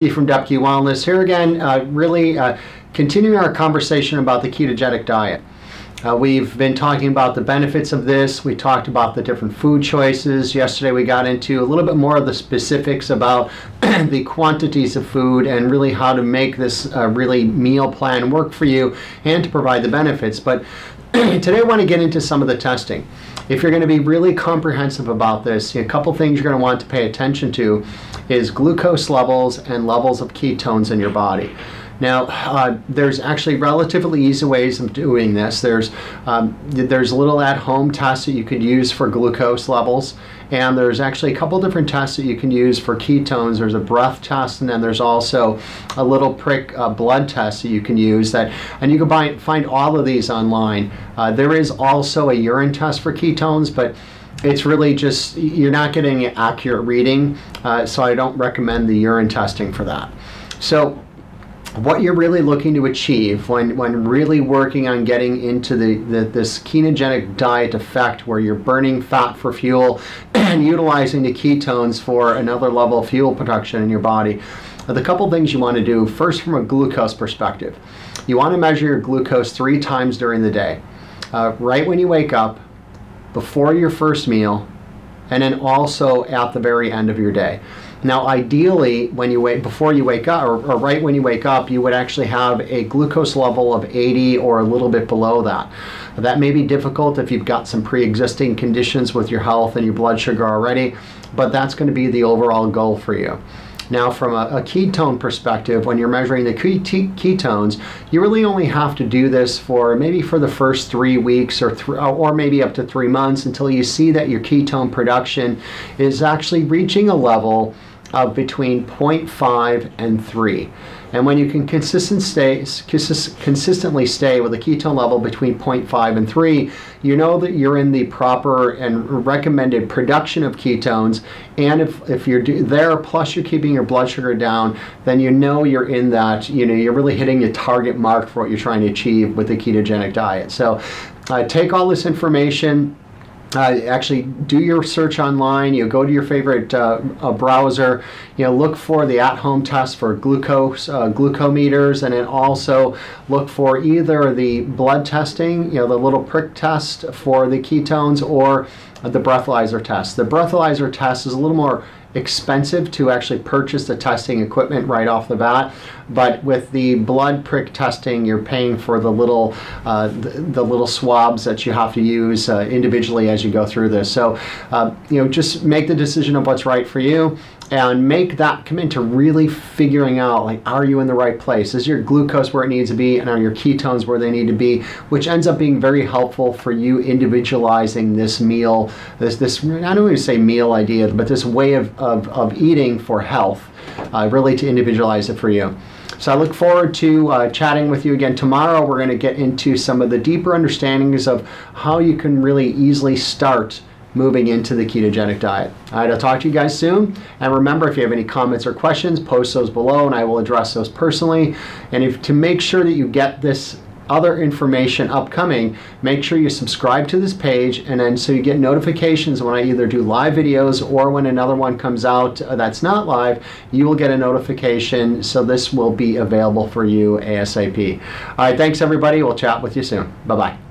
From Depke Wellness here again, really continuing our conversation about the ketogenic diet. We've been talking about the benefits of this. We talked about the different food choices. Yesterday we got into a little bit more of the specifics about the quantities of food and really how to make this really meal plan work for you and to provide the benefits. But today I want to get into some of the testing. If you're going to be really comprehensive about this, a couple things you're going to want to pay attention to is glucose levels and levels of ketones in your body. Now, there's actually relatively easy ways of doing this. There's little at-home tests that you could use for glucose levels, and there's actually a couple different tests that you can use for ketones. There's a breath test, and then there's also a little prick blood test that you can use. And you can find all of these online. There is also a urine test for ketones, but it's really just, you're not getting an accurate reading, so I don't recommend the urine testing for that. So what you're really looking to achieve when really working on getting into this ketogenic diet effect, where you're burning fat for fuel and utilizing the ketones for another level of fuel production in your body, the couple things you want to do. First, from a glucose perspective, you want to measure your glucose 3 times during the day. Right when you wake up, before your first meal, and then also at the very end of your day. Now, ideally, before you wake up, or right when you wake up, you would actually have a glucose level of 80 or a little bit below that. That may be difficult if you've got some pre-existing conditions with your health and your blood sugar already, but that's going to be the overall goal for you. Now, from a ketone perspective, when you're measuring the ketones, you really only have to do this for maybe for the first 3 weeks or maybe up to 3 months, until you see that your ketone production is actually reaching a level of between 0.5 and 3. And when you can consistently stay with a ketone level between 0.5 and 3, you know that you're in the proper and recommended production of ketones. And if you're there, plus you're keeping your blood sugar down, then you know you're in that, you're really hitting your target mark for what you're trying to achieve with the ketogenic diet. So take all this information. Actually do your search online. Go to your favorite browser, look for the at-home test for glucometers, and then also look for either the blood testing, the little prick test for the ketones, or the breathalyzer test. The breathalyzer test is a little more expensive to actually purchase the testing equipment right off the bat, but with the blood prick testing, you're paying for the little swabs that you have to use individually as you go through this. So just make the decision of what's right for you, and make that come into really figuring out, like, are you in the right place? Is your glucose where it needs to be, and are your ketones where they need to be? Which ends up being very helpful for you individualizing this meal, this I don't want to say meal idea, but this way of eating for health, really to individualize it for you. So I look forward to chatting with you again tomorrow. We're going to get into some of the deeper understandings of how you can really easily start moving into the ketogenic diet. All right, I'll talk to you guys soon. And remember, if you have any comments or questions, post those below and I will address those personally. And to make sure that you get this other information upcoming, make sure you subscribe to this page, and then so you get notifications when I either do live videos or when another one comes out that's not live, you will get a notification. So this will be available for you ASAP. All right, thanks everybody. We'll chat with you soon. Bye-bye.